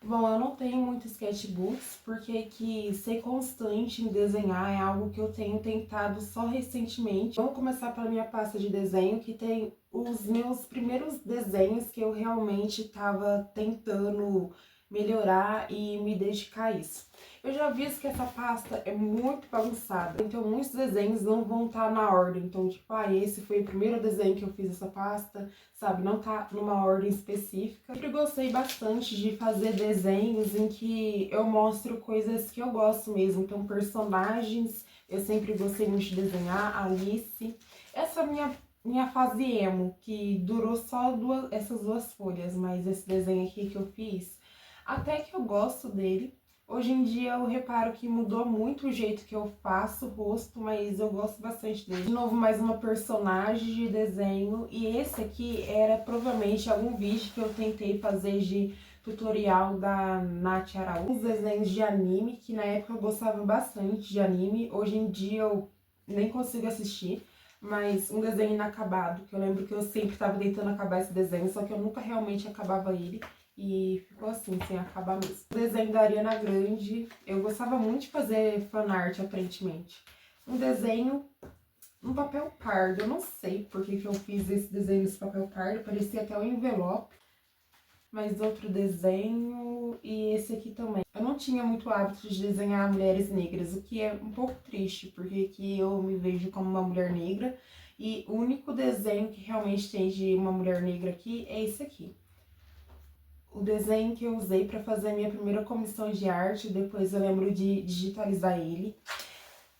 Bom, eu não tenho muito sketchbooks, porque que ser constante em desenhar é algo que eu tenho tentado só recentemente. Vamos começar pela minha pasta de desenho, que tem os meus primeiros desenhos que eu realmente estava tentando melhorar e me dedicar a isso. Eu já vi que essa pasta é muito bagunçada, então muitos desenhos não vão estar na ordem. Então, tipo, esse foi o primeiro desenho que eu fiz essa pasta, sabe? Não tá numa ordem específica. Eu sempre gostei bastante de fazer desenhos em que eu mostro coisas que eu gosto mesmo. Então, personagens, eu sempre gostei muito de desenhar, Alice. Essa minha fase emo, que durou só essas duas folhas, mas esse desenho aqui que eu fiz, até que eu gosto dele. Hoje em dia eu reparo que mudou muito o jeito que eu faço o rosto, mas eu gosto bastante dele. De novo, mais uma personagem de desenho. E esse aqui era provavelmente algum vídeo que eu tentei fazer de tutorial da Nath Araújo. Uns desenhos de anime, que na época eu gostava bastante de anime. Hoje em dia eu nem consigo assistir. Mas um desenho inacabado, que eu lembro que eu sempre estava tentando acabar esse desenho, só que eu nunca realmente acabava ele. E ficou assim, sem acabar mesmo. O desenho da Ariana Grande, eu gostava muito de fazer fanart, aparentemente. Um desenho no papel pardo, eu não sei por que eu fiz esse desenho nesse papel pardo, parecia até um envelope. Mas outro desenho, e esse aqui também. Eu não tinha muito hábito de desenhar mulheres negras, o que é um pouco triste, porque aqui eu me vejo como uma mulher negra. E o único desenho que realmente tem de uma mulher negra aqui é esse aqui. O desenho que eu usei para fazer a minha primeira comissão de arte, depois eu lembro de digitalizar ele.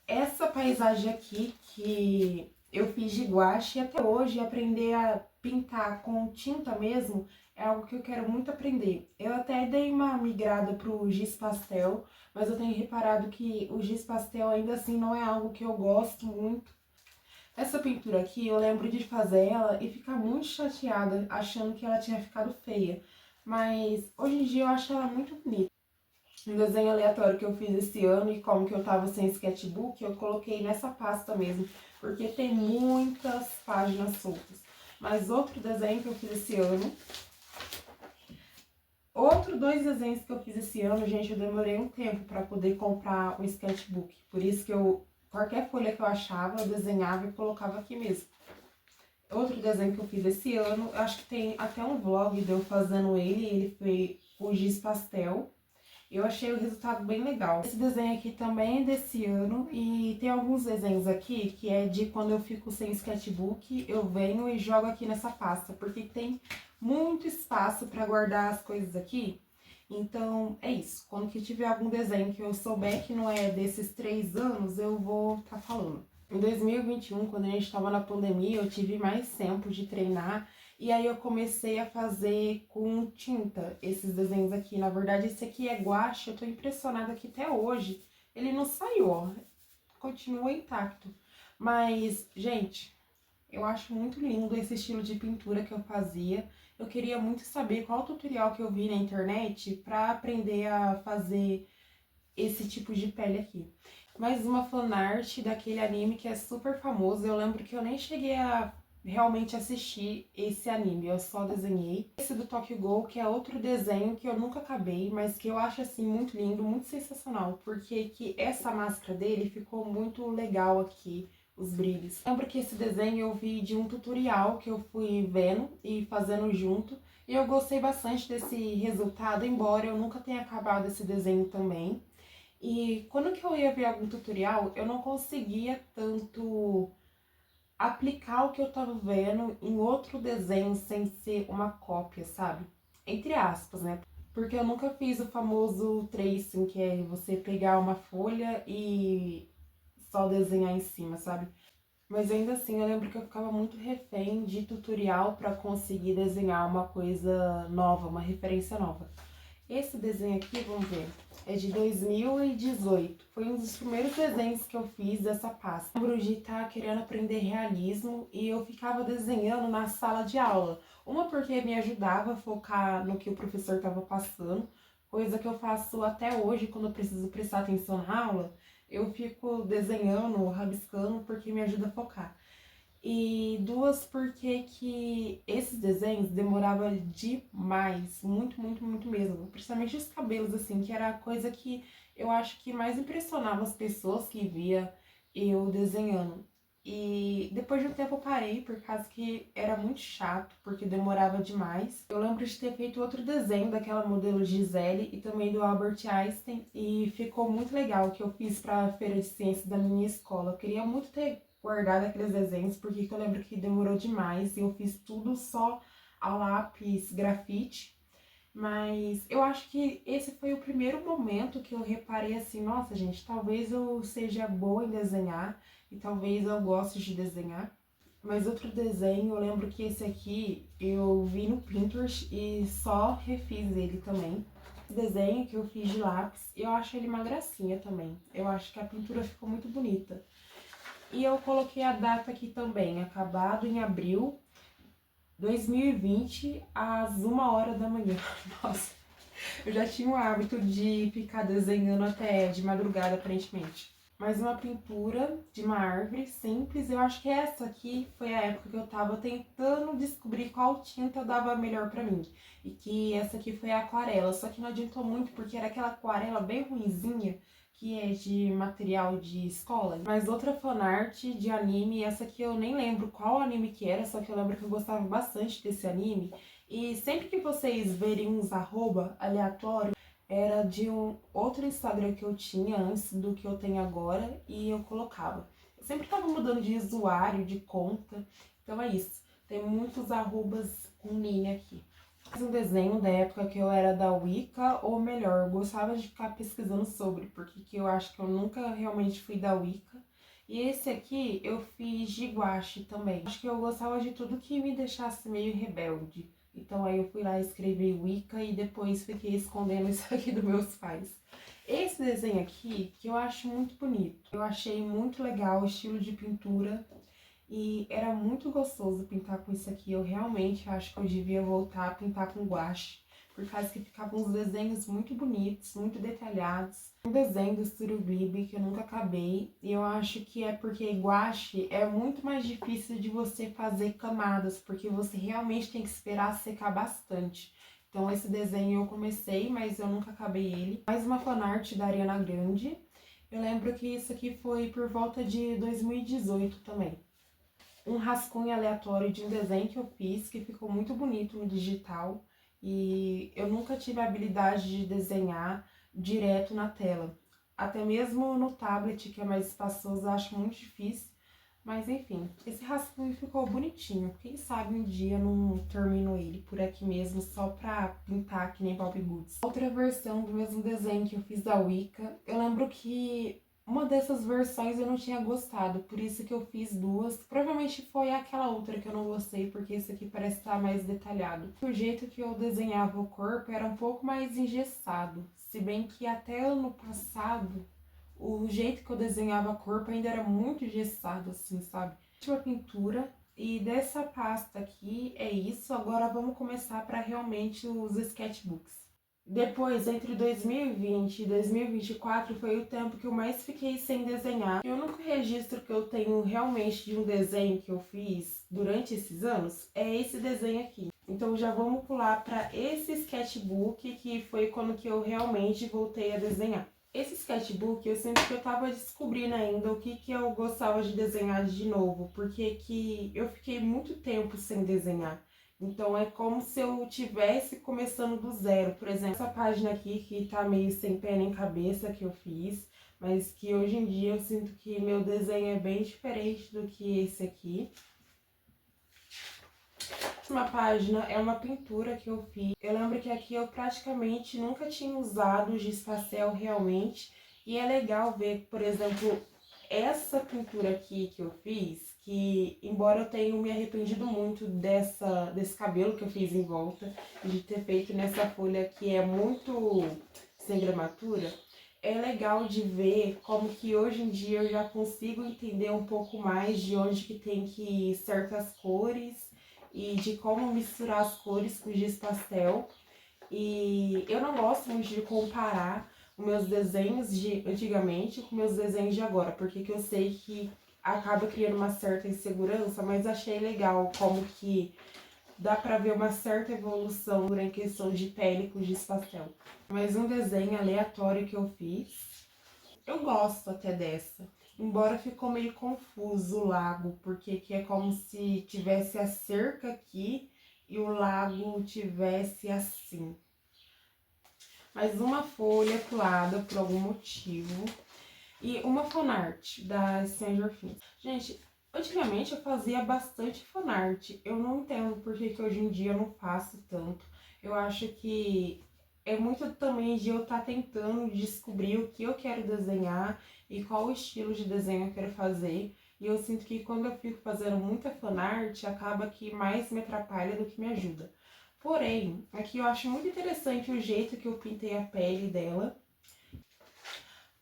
Essa paisagem aqui que eu fiz de guache, e até hoje aprender a pintar com tinta mesmo é algo que eu quero muito aprender. Eu até dei uma migrada pro giz pastel, mas eu tenho reparado que o giz pastel ainda assim não é algo que eu gosto muito. Essa pintura aqui, eu lembro de fazer ela e ficar muito chateada, achando que ela tinha ficado feia. Mas hoje em dia eu acho ela muito bonita. Um desenho aleatório que eu fiz esse ano e como que eu tava sem sketchbook, eu coloquei nessa pasta mesmo, porque tem muitas páginas soltas. Mas outro desenho que eu fiz esse ano... dois desenhos que eu fiz esse ano, gente, eu demorei um tempo para poder comprar um sketchbook. Por isso que qualquer folha que eu achava, eu desenhava e colocava aqui mesmo. Outro desenho que eu fiz esse ano, eu acho que tem até um vlog de eu fazendo ele foi o giz pastel. Eu achei o resultado bem legal. Esse desenho aqui também é desse ano e tem alguns desenhos aqui que é de quando eu fico sem sketchbook, eu venho e jogo aqui nessa pasta, porque tem muito espaço para guardar as coisas aqui. Então, é isso. Quando que tiver algum desenho que eu souber que não é desses 3 anos, eu vou estar falando. Em 2021, quando a gente estava na pandemia, eu tive mais tempo de treinar e aí eu comecei a fazer com tinta esses desenhos aqui. Na verdade, esse aqui é guache, eu tô impressionada que até hoje ele não saiu, ó. Continua intacto. Mas, gente, eu acho muito lindo esse estilo de pintura que eu fazia. Eu queria muito saber qual tutorial que eu vi na internet pra aprender a fazer esse tipo de pele aqui. Mais uma fanart daquele anime que é super famoso. Eu lembro que eu nem cheguei a realmente assistir esse anime, eu só desenhei. Esse do Tokyo Ghoul, que é outro desenho que eu nunca acabei, mas que eu acho assim muito lindo, muito sensacional, porque que essa máscara dele ficou muito legal aqui, os brilhos. Lembro que esse desenho eu vi de um tutorial que eu fui vendo e fazendo junto, e eu gostei bastante desse resultado, embora eu nunca tenha acabado esse desenho também. E quando que eu ia ver algum tutorial, eu não conseguia tanto aplicar o que eu tava vendo em outro desenho sem ser uma cópia, sabe? Entre aspas, né? Porque eu nunca fiz o famoso tracing, que é você pegar uma folha e só desenhar em cima, sabe? Mas ainda assim, eu lembro que eu ficava muito refém de tutorial para conseguir desenhar uma coisa nova, uma referência nova. Esse desenho aqui, vamos ver, é de 2018. Foi um dos primeiros desenhos que eu fiz dessa pasta. Eu lembro de estar querendo aprender realismo e eu ficava desenhando na sala de aula. Uma porque me ajudava a focar no que o professor estava passando, coisa que eu faço até hoje quando eu preciso prestar atenção na aula. Eu fico desenhando, rabiscando, porque me ajuda a focar. E duas porque que esses desenhos demoravam demais, muito, muito, muito mesmo. Principalmente os cabelos, assim, que era a coisa que eu acho que mais impressionava as pessoas que via eu desenhando. E depois de um tempo eu parei, por causa que era muito chato, porque demorava demais. Eu lembro de ter feito outro desenho daquela modelo Gisele e também do Albert Einstein, e ficou muito legal, que eu fiz para a Feira de Ciências da minha escola. Eu queria muito ter guardado aqueles desenhos, porque eu lembro que demorou demais e eu fiz tudo só a lápis grafite. Mas eu acho que esse foi o primeiro momento que eu reparei assim, nossa gente, talvez eu seja boa em desenhar e talvez eu goste de desenhar. Mas outro desenho, eu lembro que esse aqui eu vi no Pinterest e só refiz ele também. Esse desenho que eu fiz de lápis, eu acho ele uma gracinha também. Eu acho que a pintura ficou muito bonita. E eu coloquei a data aqui também, acabado em abril 2020, às 1h da manhã. Nossa, eu já tinha o hábito de ficar desenhando até de madrugada, aparentemente. Mais uma pintura de uma árvore simples. Eu acho que essa aqui foi a época que eu tava tentando descobrir qual tinta dava melhor pra mim. E que essa aqui foi a aquarela. Só que não adiantou muito porque era aquela aquarela bem ruinzinha, que é de material de escola. Mas outra fanart de anime, essa aqui eu nem lembro qual anime que era, só que eu lembro que eu gostava bastante desse anime. E sempre que vocês verem uns arroba aleatórios, era de um outro Instagram que eu tinha antes do que eu tenho agora e eu colocava. Eu sempre tava mudando de usuário, de conta, então é isso. Tem muitos arrobas com linha aqui. Fiz um desenho da época que eu era da Wicca, ou melhor, eu gostava de ficar pesquisando sobre, porque que eu acho que eu nunca realmente fui da Wicca. E esse aqui eu fiz de guache também. Acho que eu gostava de tudo que me deixasse meio rebelde. Então aí eu fui lá escrever Wicca e depois fiquei escondendo isso aqui dos meus pais. Esse desenho aqui, que eu acho muito bonito. Eu achei muito legal o estilo de pintura e era muito gostoso pintar com isso aqui. Eu realmente acho que eu devia voltar a pintar com guache, por causa que ficavam uns desenhos muito bonitos, muito detalhados. Um desenho do Surubibe que eu nunca acabei, e eu acho que é porque guache é muito mais difícil de você fazer camadas, porque você realmente tem que esperar secar bastante. Então esse desenho eu comecei, mas eu nunca acabei ele. Mais uma fanart da Ariana Grande. Eu lembro que isso aqui foi por volta de 2018 também. Um rascunho aleatório de um desenho que eu fiz, que ficou muito bonito no digital. E eu nunca tive a habilidade de desenhar direto na tela. Até mesmo no tablet, que é mais espaçoso, eu acho muito difícil. Mas enfim, esse rascunho ficou bonitinho. Quem sabe um dia eu não termino ele por aqui mesmo, só pra pintar que nem Bob Goods. Outra versão do mesmo desenho que eu fiz da Wicca. Eu lembro que uma dessas versões eu não tinha gostado, por isso que eu fiz duas. Provavelmente foi aquela outra que eu não gostei, porque esse aqui parece estar mais detalhado. O jeito que eu desenhava o corpo era um pouco mais engessado, se bem que até ano passado o jeito que eu desenhava corpo ainda era muito engessado, assim, sabe? Última pintura. E dessa pasta aqui é isso. Agora vamos começar para realmente os sketchbooks. Depois, entre 2020 e 2024, foi o tempo que eu mais fiquei sem desenhar. E o único registro que eu tenho realmente de um desenho que eu fiz durante esses anos é esse desenho aqui. Então já vamos pular para esse sketchbook, que foi quando que eu realmente voltei a desenhar. Esse sketchbook, eu sinto que eu tava descobrindo ainda o que eu gostava de desenhar de novo, porque que eu fiquei muito tempo sem desenhar. Então é como se eu tivesse começando do zero. Por exemplo, essa página aqui que tá meio sem pé nem cabeça que eu fiz, mas que hoje em dia eu sinto que meu desenho é bem diferente do que esse aqui. Uma página é uma pintura que eu fiz. Eu lembro que aqui eu praticamente nunca tinha usado giz pastel realmente. E é legal ver, por exemplo, essa pintura aqui que eu fiz, que embora eu tenha me arrependido muito desse cabelo que eu fiz em volta, de ter feito nessa folha que é muito sem gramatura, é legal de ver como que hoje em dia eu já consigo entender um pouco mais de onde que tem que ir certas cores e de como misturar as cores com giz pastel. E eu não gosto muito de comparar os meus desenhos de antigamente com meus desenhos de agora, porque que eu sei que acaba criando uma certa insegurança, mas achei legal como que dá pra ver uma certa evolução em questão de pele com giz pastel. Mais um desenho aleatório que eu fiz. Eu gosto até dessa. Embora ficou meio confuso o lago, porque que é como se tivesse a cerca aqui e o lago tivesse assim. Mais uma folha pulada por algum motivo. E uma fanart da Stranger Things. Gente, antigamente eu fazia bastante fanart. Eu não entendo por que hoje em dia eu não faço tanto. Eu acho que é muito também de eu estar tentando descobrir o que eu quero desenhar e qual estilo de desenho eu quero fazer. E eu sinto que quando eu fico fazendo muita fanart, acaba que mais me atrapalha do que me ajuda. Porém, aqui eu acho muito interessante o jeito que eu pintei a pele dela.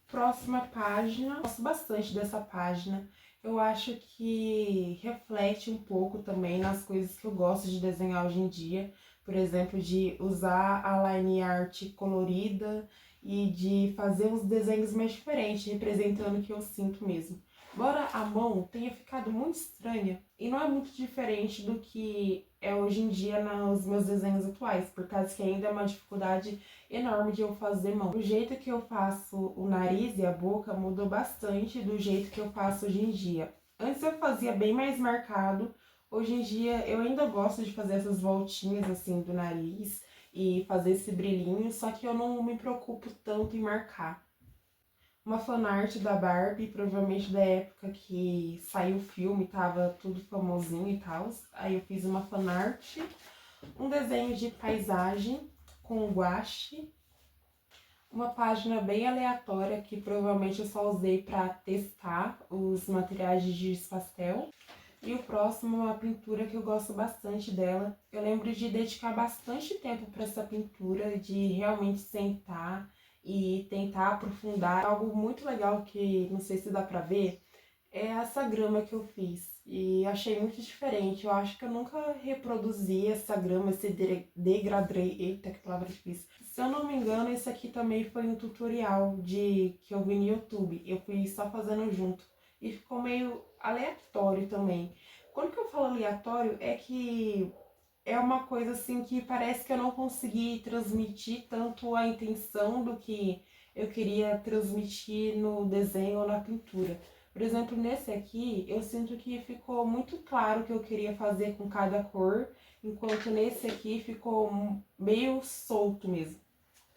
Próxima página, gosto bastante dessa página. Eu acho que reflete um pouco também nas coisas que eu gosto de desenhar hoje em dia. Por exemplo, de usar a line art colorida e de fazer uns desenhos mais diferentes, representando o que eu sinto mesmo. Embora a mão tenha ficado muito estranha, e não é muito diferente do que é hoje em dia nos meus desenhos atuais, por causa que ainda é uma dificuldade enorme de eu fazer mão. O jeito que eu faço o nariz e a boca mudou bastante do jeito que eu faço hoje em dia. Antes eu fazia bem mais marcado, hoje em dia eu ainda gosto de fazer essas voltinhas assim do nariz e fazer esse brilhinho, só que eu não me preocupo tanto em marcar. Uma fanart da Barbie, provavelmente da época que saiu o filme, tava tudo famosinho e tal. Aí eu fiz uma fanart, um desenho de paisagem com guache, uma página bem aleatória que provavelmente eu só usei para testar os materiais de giz pastel. E o próximo é uma pintura que eu gosto bastante dela. Eu lembro de dedicar bastante tempo para essa pintura, de realmente sentar e tentar aprofundar. Algo muito legal que não sei se dá pra ver é essa grama que eu fiz. E achei muito diferente. Eu acho que eu nunca reproduzi essa grama, esse degradê. Eita, que palavra difícil. Se eu não me engano, esse aqui também foi um tutorial que eu vi no YouTube. Eu fui só fazendo junto. E ficou meio aleatório também. Quando que eu falo aleatório, é que é uma coisa assim que parece que eu não consegui transmitir tanto a intenção do que eu queria transmitir no desenho ou na pintura. Por exemplo, nesse aqui, eu sinto que ficou muito claro o que eu queria fazer com cada cor, enquanto nesse aqui ficou meio solto mesmo.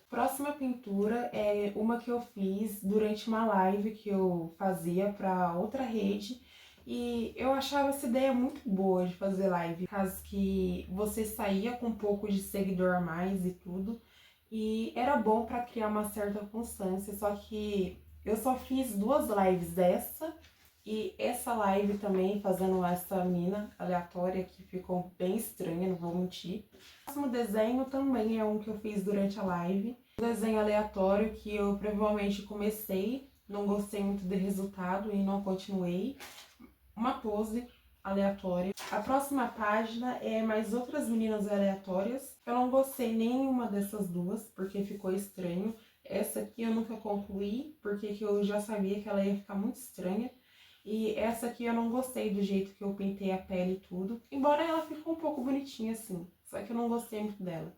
Próxima pintura é uma que eu fiz durante uma live que eu fazia para outra rede. E eu achava essa ideia muito boa de fazer live, caso que você saía com um pouco de seguidor a mais e tudo. E era bom para criar uma certa constância, só que eu só fiz 2 lives dessa e essa live também fazendo essa mina aleatória que ficou bem estranha, não vou mentir. O próximo desenho também é um que eu fiz durante a live. Um desenho aleatório que eu provavelmente comecei, não gostei muito do resultado e não continuei. Uma pose aleatória. A próxima página é mais outras meninas aleatórias. Eu não gostei nenhuma dessas duas, porque ficou estranho. Essa aqui eu nunca concluí, porque eu já sabia que ela ia ficar muito estranha. E essa aqui eu não gostei do jeito que eu pintei a pele e tudo. Embora ela ficou um pouco bonitinha assim, só que eu não gostei muito dela.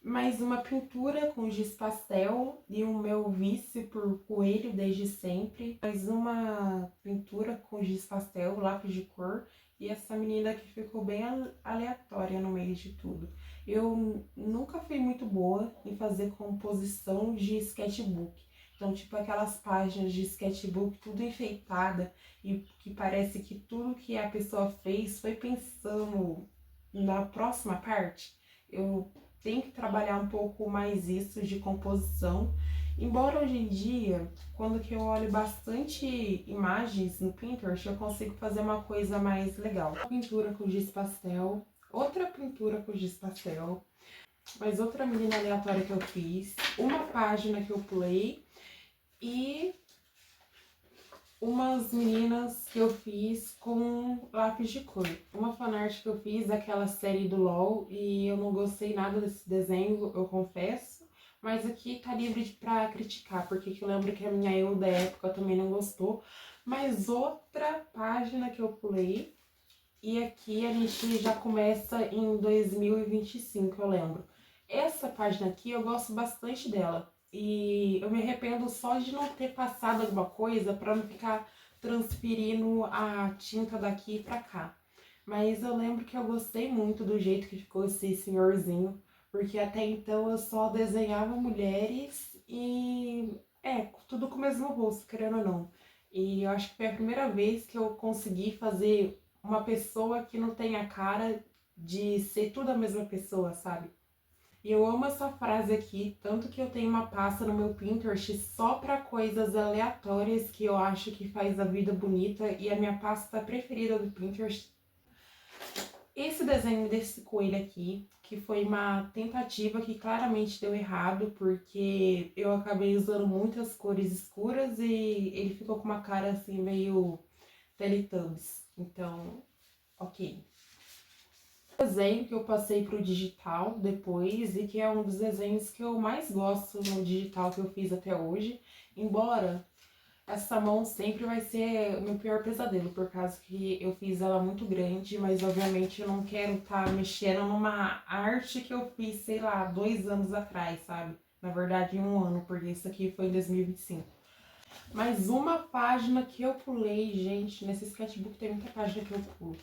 Mais uma pintura com giz pastel e o meu vício por coelho desde sempre. Mais uma pintura com giz pastel, lápis de cor. E essa menina aqui ficou bem aleatória no meio de tudo. Eu nunca fui muito boa em fazer composição de sketchbook. Então, tipo aquelas páginas de sketchbook tudo enfeitada e que parece que tudo que a pessoa fez foi pensando na próxima parte. Eu tenho que trabalhar um pouco mais isso de composição. Embora hoje em dia, quando que eu olho bastante imagens no Pinterest, eu consigo fazer uma coisa mais legal. Uma pintura com giz pastel, outra pintura com giz pastel, mais outra menina aleatória que eu fiz, uma página que eu pulei e umas meninas que eu fiz com lápis de cor. Uma fanart que eu fiz daquela série do LOL e eu não gostei nada desse desenho, eu confesso. Mas aqui tá livre pra criticar, porque eu lembro que a minha eu da época também não gostou. Mas outra página que eu pulei, e aqui a gente já começa em 2025, eu lembro. Essa página aqui eu gosto bastante dela. E eu me arrependo só de não ter passado alguma coisa para não ficar transferindo a tinta daqui pra cá. Mas eu lembro que eu gostei muito do jeito que ficou esse senhorzinho, porque até então eu só desenhava mulheres e tudo com o mesmo rosto, querendo ou não. E eu acho que foi a primeira vez que eu consegui fazer uma pessoa que não tem a cara de ser tudo a mesma pessoa, sabe? E eu amo essa frase aqui, tanto que eu tenho uma pasta no meu Pinterest só para coisas aleatórias que eu acho que faz a vida bonita, e a minha pasta preferida do Pinterest. Esse desenho desse coelho aqui, que foi uma tentativa que claramente deu errado, porque eu acabei usando muitas cores escuras e ele ficou com uma cara assim meio Teletubbies. Então, ok. Desenho que eu passei pro digital depois e que é um dos desenhos que eu mais gosto no digital que eu fiz até hoje, embora essa mão sempre vai ser o meu pior pesadelo, por causa que eu fiz ela muito grande, mas obviamente eu não quero estar mexendo numa arte que eu fiz, sei lá, 2 anos atrás, sabe? Na verdade, em 1 ano, porque isso aqui foi em 2025. Mais uma página que eu pulei, gente, nesse sketchbook tem muita página que eu pulo.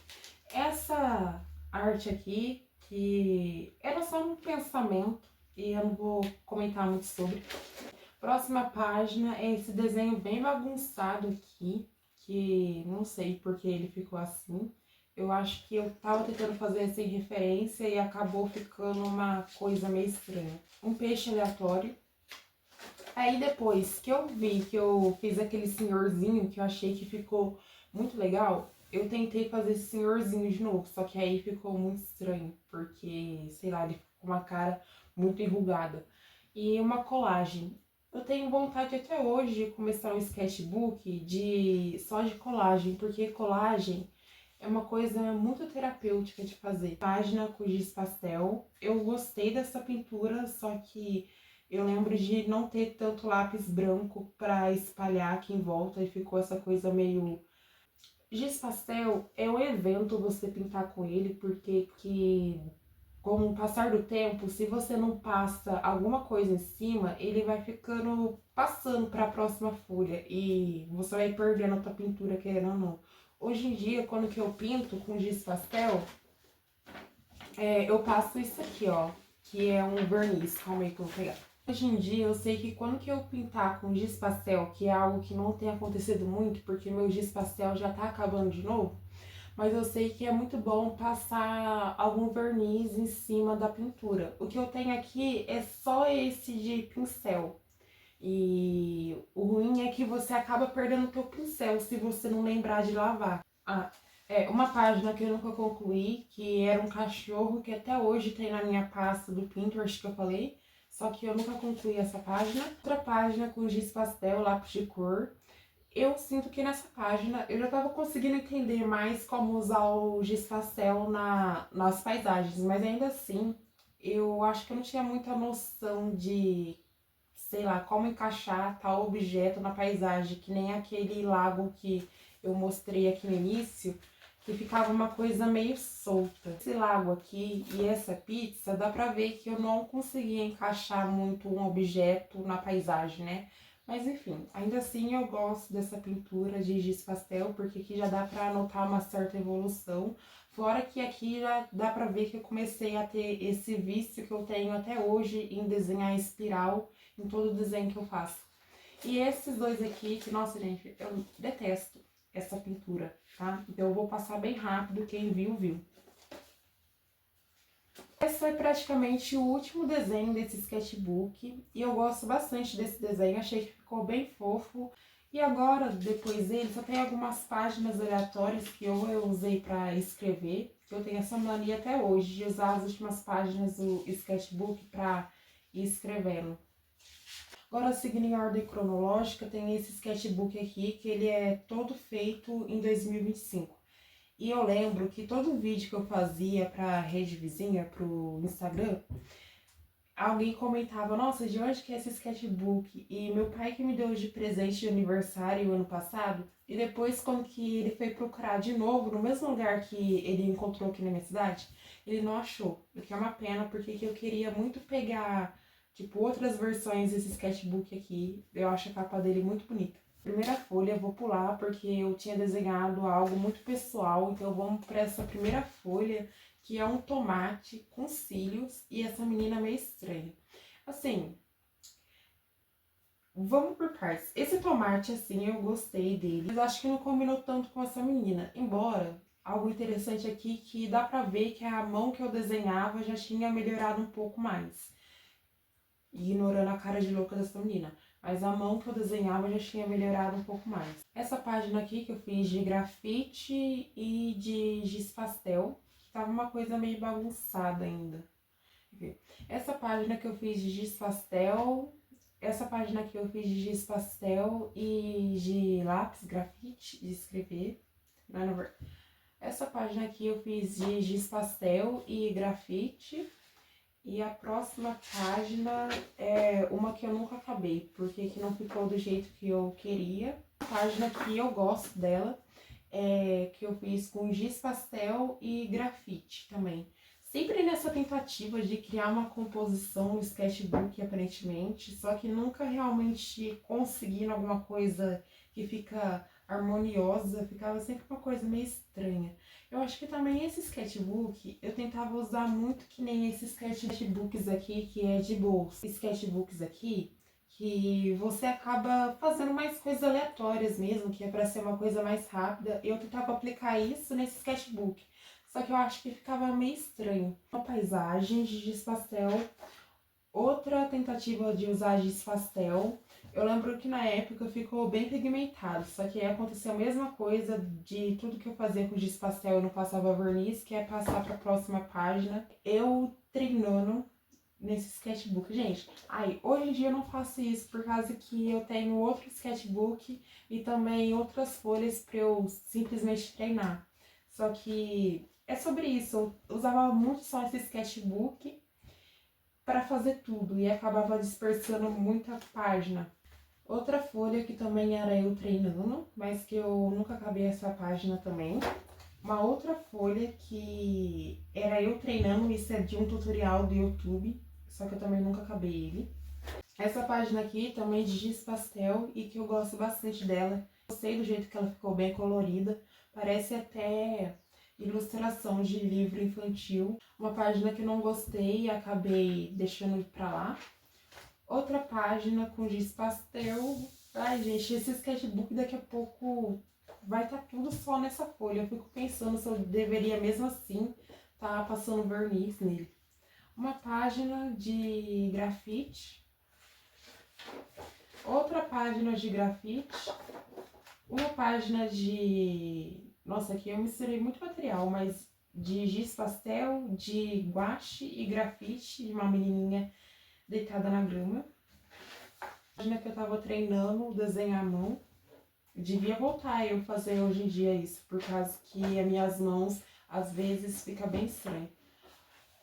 Essa arte aqui, que era só um pensamento, e eu não vou comentar muito sobre. Próxima página é esse desenho bem bagunçado aqui, que não sei porque ele ficou assim. Eu acho que eu tava tentando fazer sem referência e acabou ficando uma coisa meio estranha. Um peixe aleatório. Aí depois que eu vi que eu fiz aquele senhorzinho que eu achei que ficou muito legal, eu tentei fazer esse senhorzinho de novo, só que aí ficou muito estranho, porque, sei lá, ele ficou com uma cara muito enrugada. E uma colagem. Eu tenho vontade até hoje de começar um sketchbook só de colagem, porque colagem é uma coisa muito terapêutica de fazer. Página com giz pastel. Eu gostei dessa pintura, só que eu lembro de não ter tanto lápis branco para espalhar aqui em volta e ficou essa coisa meio... Giz pastel é um evento você pintar com ele, porque com o passar do tempo, se você não passa alguma coisa em cima, ele vai ficando passando para a próxima folha e você vai perdendo a tua pintura, querendo ou não. Hoje em dia, quando que eu pinto com giz pastel, eu passo isso aqui, ó, que é um verniz. Calma aí que eu vou pegar. Hoje em dia, eu sei que quando que eu pintar com giz pastel, que é algo que não tem acontecido muito, porque meu giz pastel já tá acabando de novo, mas eu sei que é muito bom passar algum verniz em cima da pintura. O que eu tenho aqui é só esse de pincel. E o ruim é que você acaba perdendo o teu pincel se você não lembrar de lavar. Uma página que eu nunca concluí, que era um cachorro que até hoje tem na minha pasta do Pinterest que eu falei, só que eu nunca concluí essa página. Outra página com giz pastel, lápis de cor. Eu sinto que nessa página eu já estava conseguindo entender mais como usar o giz pastel nas paisagens, mas ainda assim eu acho que eu não tinha muita noção de, sei lá, como encaixar tal objeto na paisagem, que nem aquele lago que eu mostrei aqui no início, que ficava uma coisa meio solta. Esse lago aqui e essa pizza, dá pra ver que eu não conseguia encaixar muito um objeto na paisagem, né? Mas enfim, ainda assim eu gosto dessa pintura de giz pastel, porque aqui já dá pra notar uma certa evolução. Fora que aqui já dá pra ver que eu comecei a ter esse vício que eu tenho até hoje em desenhar espiral em todo desenho que eu faço. E esses dois aqui, que, nossa, gente, eu detesto essa pintura, tá? Então eu vou passar bem rápido, quem viu, viu. Esse foi praticamente o último desenho desse sketchbook e eu gosto bastante desse desenho, achei que ficou bem fofo. E agora, depois dele, só tem algumas páginas aleatórias que eu usei para escrever, que eu tenho essa mania até hoje de usar as últimas páginas do sketchbook para ir escrevendo. Agora, seguindo em ordem cronológica, tem esse sketchbook aqui, que ele é todo feito em 2025. E eu lembro que todo vídeo que eu fazia pra rede vizinha, pro Instagram, alguém comentava, nossa, de onde que é esse sketchbook? E meu pai que me deu de presente de aniversário ano passado. E depois, quando que ele foi procurar de novo, no mesmo lugar que ele encontrou aqui na minha cidade, ele não achou. O que é uma pena, porque que eu queria muito pegar, tipo, outras versões desse sketchbook aqui. Eu acho a capa dele muito bonita. Primeira folha eu vou pular, porque eu tinha desenhado algo muito pessoal. Então vamos para essa primeira folha, que é um tomate com cílios e essa menina meio estranha. Assim, vamos por partes. Esse tomate, assim, eu gostei dele, mas acho que não combinou tanto com essa menina. Embora, algo interessante aqui que dá pra ver que a mão que eu desenhava já tinha melhorado um pouco mais. Ignorando a cara de louca dessa menina. Mas a mão que eu desenhava já tinha melhorado um pouco mais. Essa página aqui que eu fiz de grafite e de giz pastel, que tava uma coisa meio bagunçada ainda. Essa página que eu fiz de giz pastel, essa página aqui eu fiz de giz pastel e de lápis grafite, de escrever. Essa página aqui eu fiz de giz pastel e grafite. E a próxima página é uma que eu nunca acabei, porque que não ficou do jeito que eu queria. A página que eu gosto dela é que eu fiz com giz pastel e grafite também. Sempre nessa tentativa de criar uma composição no sketchbook, aparentemente, só que nunca realmente conseguindo alguma coisa que fica harmoniosa, ficava sempre uma coisa meio estranha. Eu acho que também esse sketchbook, eu tentava usar muito que nem esses sketchbooks aqui, que é de bolsa. Sketchbooks aqui, que você acaba fazendo mais coisas aleatórias mesmo, que é para ser uma coisa mais rápida. Eu tentava aplicar isso nesse sketchbook, só que eu acho que ficava meio estranho. Uma paisagem de giz pastel, outra tentativa de usar giz pastel. Eu lembro que na época ficou bem pigmentado, só que aí aconteceu a mesma coisa de tudo que eu fazia com giz pastel, eu não passava verniz, que é passar para a próxima página. Eu treinando nesse sketchbook. Gente, hoje em dia eu não faço isso por causa que eu tenho outro sketchbook e também outras folhas para eu simplesmente treinar. Só que é sobre isso, eu usava muito só esse sketchbook para fazer tudo e acabava dispersando muita página. Outra folha que também era eu treinando, mas que eu nunca acabei essa página também. Uma outra folha que era eu treinando, isso é de um tutorial do YouTube, só que eu também nunca acabei ele. Essa página aqui também de giz pastel e que eu gosto bastante dela. Gostei do jeito que ela ficou bem colorida, parece até ilustração de livro infantil. Uma página que eu não gostei e acabei deixando ir pra lá. Outra página com giz pastel. Ai, gente, esse sketchbook daqui a pouco vai estar tudo só nessa folha. Eu fico pensando se eu deveria mesmo assim tá passando verniz nele. Uma página de grafite. Outra página de grafite. Uma página de... Nossa, aqui eu misturei muito material, mas de giz pastel, de guache e grafite de uma menininha deitada na grama. A página que eu tava treinando, desenhar à mão. Devia voltar eu fazer hoje em dia isso, por causa que as minhas mãos às vezes fica bem estranho.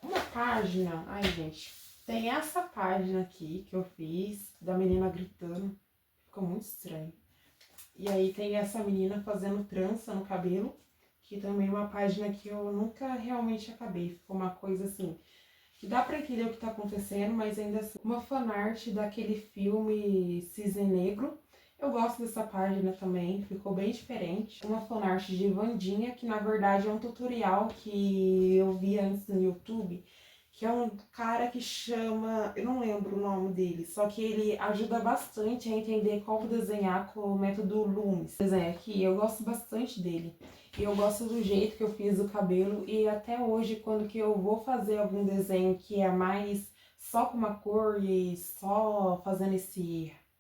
Uma página, ai gente, tem essa página aqui que eu fiz, da menina gritando, ficou muito estranho. E aí tem essa menina fazendo trança no cabelo, que também é uma página que eu nunca realmente acabei, ficou uma coisa assim, que dá pra entender o que tá acontecendo, mas ainda assim. Uma fanart daquele filme Cisne Negro. Eu gosto dessa página também, ficou bem diferente. Uma fanart de Wandinha, que na verdade é um tutorial que eu vi antes no YouTube, que é um cara que chama, eu não lembro o nome dele, só que ele ajuda bastante a entender como desenhar com o método Loomis. Desenho aqui, eu gosto bastante dele. E eu gosto do jeito que eu fiz o cabelo e até hoje, quando que eu vou fazer algum desenho que é mais só com uma cor e só fazendo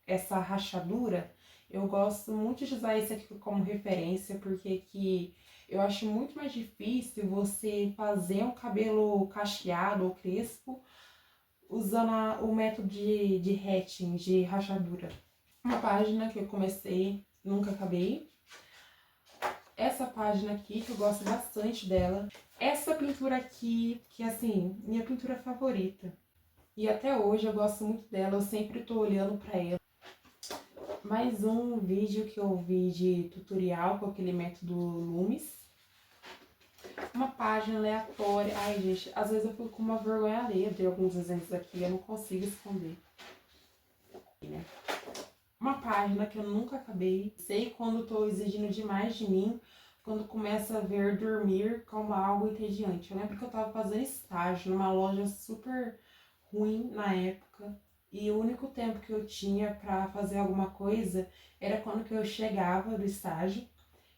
essa rachadura, eu gosto muito de usar esse aqui como referência, porque que eu acho muito mais difícil você fazer um cabelo cacheado ou crespo usando o método de hatching, de rachadura. Uma página que eu comecei, nunca acabei. Essa página aqui, que eu gosto bastante dela. Essa pintura aqui, que assim, minha pintura favorita. E até hoje eu gosto muito dela, eu sempre tô olhando pra ela. Mais um vídeo que eu vi de tutorial com aquele método Loomis. Uma página aleatória. Ai, gente, às vezes eu fico com uma vergonha alheia de alguns exemplos aqui, eu não consigo esconder. Né? Uma página que eu nunca acabei. Sei quando tô exigindo demais de mim, quando começa a ver dormir como algo entediante. Eu lembro que eu tava fazendo estágio numa loja super ruim na época. E o único tempo que eu tinha pra fazer alguma coisa era quando que eu chegava do estágio.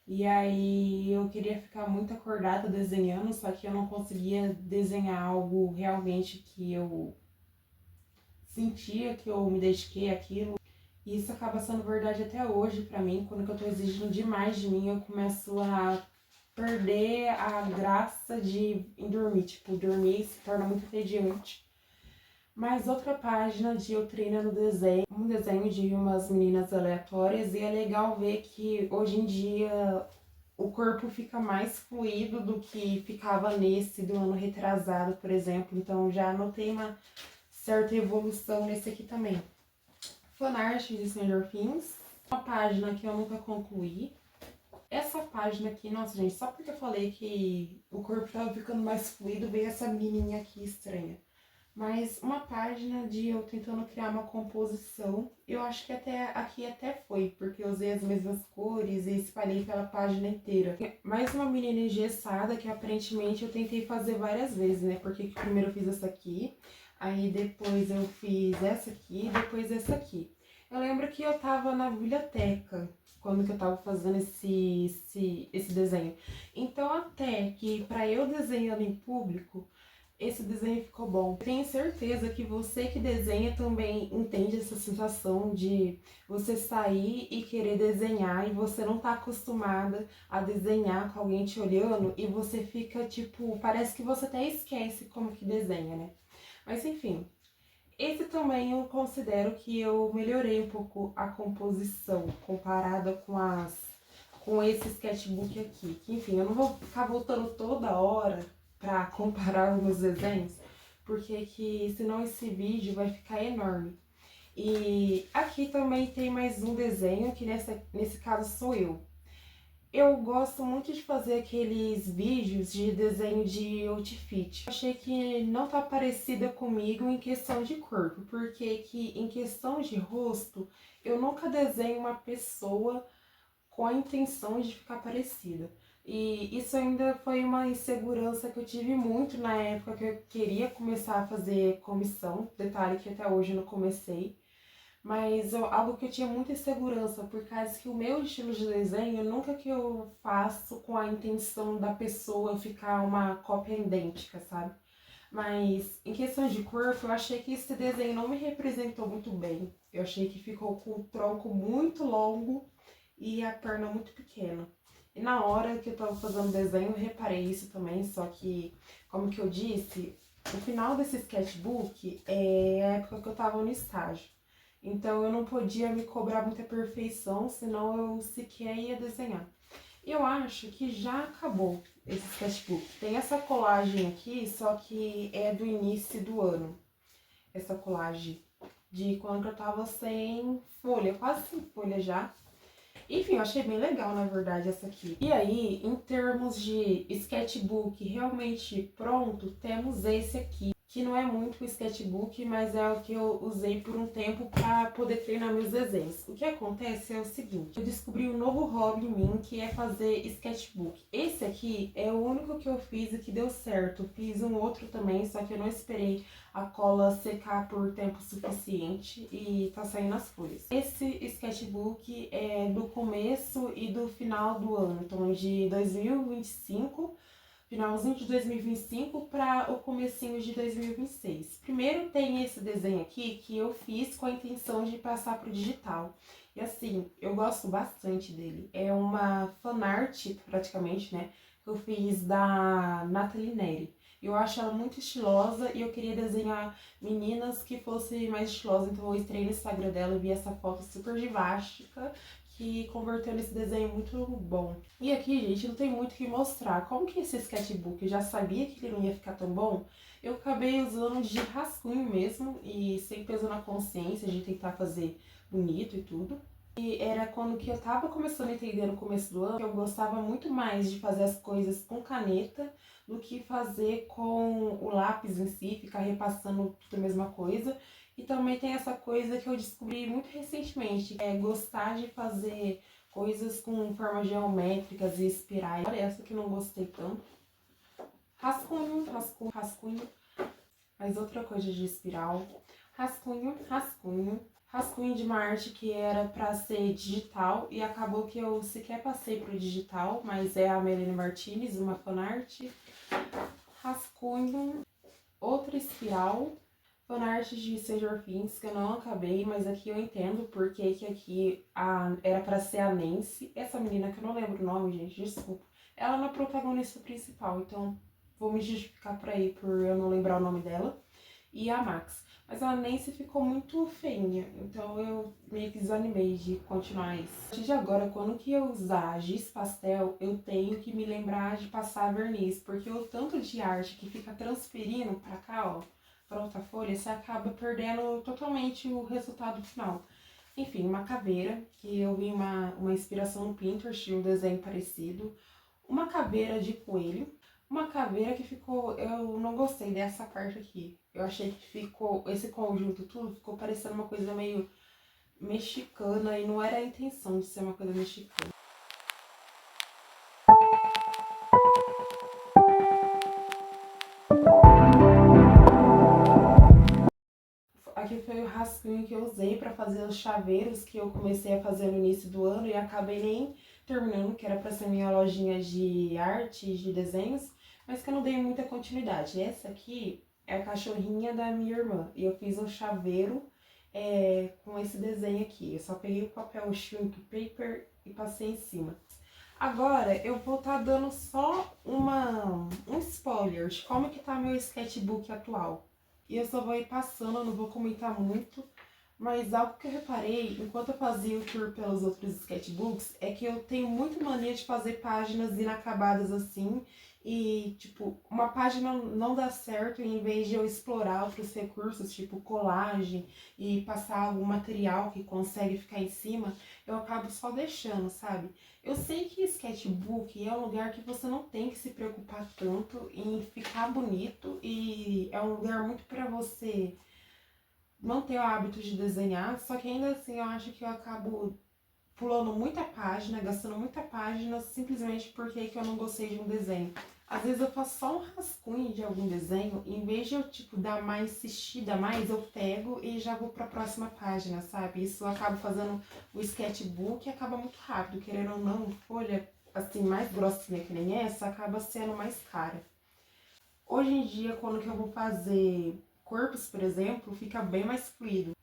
E aí eu queria ficar muito acordada desenhando, só que eu não conseguia desenhar algo realmente que eu sentia, que eu me dediquei àquilo. E isso acaba sendo verdade até hoje pra mim. Quando eu tô exigindo demais de mim, eu começo a perder a graça de em dormir. Tipo, dormir se torna muito entediante. Mas outra página de eu treinando desenho, um desenho de umas meninas aleatórias, e é legal ver que hoje em dia o corpo fica mais fluido do que ficava nesse do ano retrasado, por exemplo. Então já notei uma certa evolução nesse aqui também. Fanart de Stranger Things, uma página que eu nunca concluí. Essa página aqui, nossa gente, só porque eu falei que o corpo tava ficando mais fluido, veio essa menininha aqui estranha. Mas uma página de eu tentando criar uma composição, eu acho que até aqui até foi, porque eu usei as mesmas cores e espalhei pela página inteira. Mais uma menina engessada que aparentemente eu tentei fazer várias vezes, né? Porque primeiro eu fiz essa aqui, aí depois eu fiz essa aqui, depois essa aqui. Eu lembro que eu tava na biblioteca quando que eu tava fazendo esse desenho. Então até que pra eu desenhando em público, esse desenho ficou bom. Tenho certeza que você que desenha também entende essa sensação de você sair e querer desenhar e você não tá acostumada a desenhar com alguém te olhando e você fica tipo, parece que você até esquece como que desenha, né? Mas enfim, esse também eu considero que eu melhorei um pouco a composição comparada com esse sketchbook aqui. Que, enfim, eu não vou ficar voltando toda hora pra comparar os meus desenhos, porque que senão esse vídeo vai ficar enorme. E aqui também tem mais um desenho, que nesse caso sou eu. Eu gosto muito de fazer aqueles vídeos de desenho de outfit. Achei que não tá parecida comigo em questão de corpo, porque que em questão de rosto, eu nunca desenho uma pessoa com a intenção de ficar parecida. E isso ainda foi uma insegurança que eu tive muito na época que eu queria começar a fazer comissão. Detalhe que até hoje eu não comecei. Mas algo que eu tinha muita insegurança, por causa que o meu estilo de desenho, nunca que eu faço com a intenção da pessoa ficar uma cópia idêntica, sabe? Mas em questão de corpo, eu achei que esse desenho não me representou muito bem. Eu achei que ficou com o tronco muito longo e a perna muito pequena. E na hora que eu tava fazendo o desenho, eu reparei isso também, só que, como que eu disse, o final desse sketchbook é a época que eu tava no estágio. Então eu não podia me cobrar muita perfeição, senão eu sequer ia desenhar. Eu acho que já acabou esse sketchbook. Tem essa colagem aqui, só que é do início do ano. Essa colagem de quando eu tava sem folha, quase sem folha já. Enfim, eu achei bem legal, na verdade, essa aqui. E aí, em termos de sketchbook realmente pronto, temos esse aqui, que não é muito o sketchbook, mas é o que eu usei por um tempo para poder treinar meus desenhos. O que acontece é o seguinte, eu descobri um novo hobby em mim, que é fazer sketchbook. Esse aqui é o único que eu fiz e que deu certo. Fiz um outro também, só que eu não esperei a cola secar por tempo suficiente e tá saindo as folhas. Esse sketchbook é do começo e do final do ano, então de 2025, finalzinho de 2025 para o comecinho de 2026. Primeiro tem esse desenho aqui que eu fiz com a intenção de passar pro digital. E assim, eu gosto bastante dele. É uma fanart, praticamente, né, que eu fiz da Nathalie Neri. Eu acho ela muito estilosa e eu queria desenhar meninas que fossem mais estilosas. Então eu entrei no Instagram dela e vi essa foto super divástica que converteu nesse desenho muito bom. E aqui, gente, não tem muito o que mostrar. Como que esse sketchbook eu já sabia que ele não ia ficar tão bom, Eu acabei usando de rascunho mesmo e sem peso na consciência de tentar fazer bonito e tudo. E era quando que eu tava começando a entender no começo do ano que eu gostava muito mais de fazer as coisas com caneta do que fazer com o lápis em si, ficar repassando tudo a mesma coisa. E também tem essa coisa que eu descobri muito recentemente, que é gostar de fazer coisas com formas geométricas e espirais. Olha essa que eu não gostei tanto. Rascunho, rascunho, rascunho. Mas outra coisa de espiral. Rascunho, rascunho. Rascunho de uma arte que era pra ser digital e acabou que eu sequer passei pro digital, mas é a Melanie Martinez, uma fanart. Rascunho, outra espiral. Fanart de Stranger Things, que eu não acabei, mas aqui eu entendo porque que aqui era pra ser a Nancy. Essa menina que eu não lembro o nome, gente, desculpa. Ela não é a protagonista principal, então vou me justificar por aí por eu não lembrar o nome dela. E a Max. Mas a Nancy ficou muito feinha, então eu meio que desanimei de continuar isso. A partir de agora, quando que eu usar giz pastel, eu tenho que me lembrar de passar verniz, porque o tanto de arte que fica transferindo pra cá, ó, pra outra folha, você acaba perdendo totalmente o resultado final. Enfim, uma caveira, que eu vi uma inspiração no Pinterest de um desenho parecido. Uma caveira de coelho. Uma caveira que ficou... Eu não gostei dessa parte aqui. Eu achei que ficou... Esse conjunto tudo ficou parecendo uma coisa meio mexicana. E não era a intenção de ser uma coisa mexicana. Aqui foi o rascunho que eu usei para fazer os chaveiros que eu comecei a fazer no início do ano e acabei nem terminando, que era para ser minha lojinha de arte, de desenhos, mas que eu não dei muita continuidade. Essa aqui é a cachorrinha da minha irmã e eu fiz um chaveiro com esse desenho aqui. Eu só peguei o papel shrink paper e passei em cima. Agora eu vou estar dando só um spoiler de como que tá meu sketchbook atual. E eu só vou ir passando, eu não vou comentar muito, mas algo que eu reparei enquanto eu fazia o tour pelos outros sketchbooks é que eu tenho muito mania de fazer páginas inacabadas assim e, tipo, uma página não dá certo e em vez de eu explorar outros recursos, tipo colagem e passar algum material que consegue ficar em cima, eu acabo só deixando, sabe? Eu sei que sketchbook é um lugar que você não tem que se preocupar tanto em ficar bonito e é um lugar muito para você manter o hábito de desenhar, só que ainda assim eu acho que eu acabo pulando muita página, gastando muita página simplesmente porque que eu não gostei de um desenho. Às vezes eu faço só um rascunho de algum desenho, e em vez de eu, tipo, dar mais insistida mais, eu pego e já vou pra próxima página, sabe? Isso eu acabo fazendo o sketchbook e acaba muito rápido, querendo ou não, folha, assim, mais grossinha que nem essa, acaba sendo mais cara. Hoje em dia, quando que eu vou fazer corpos, por exemplo, fica bem mais fluido.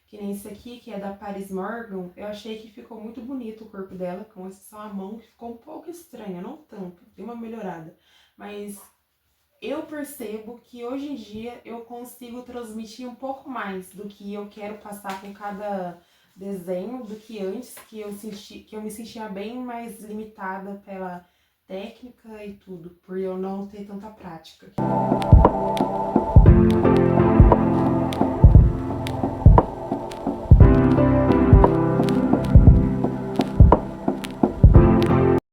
Que nem esse aqui, que é da Paris Morgan, eu achei que ficou muito bonito o corpo dela, com exceção a mão, que ficou um pouco estranha, não tanto, deu uma melhorada. Mas eu percebo que hoje em dia eu consigo transmitir um pouco mais do que eu quero passar com cada desenho do que antes, que eu me sentia bem mais limitada pela técnica e tudo, por eu não ter tanta prática.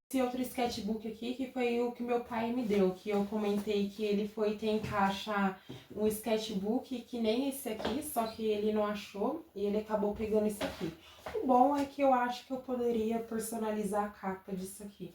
Esse outro sketchbook aqui, que foi o que meu pai me deu, que eu comentei que ele foi tentar achar um sketchbook que nem esse aqui, só que ele não achou e ele acabou pegando esse aqui. O bom é que eu acho que eu poderia personalizar a capa disso aqui.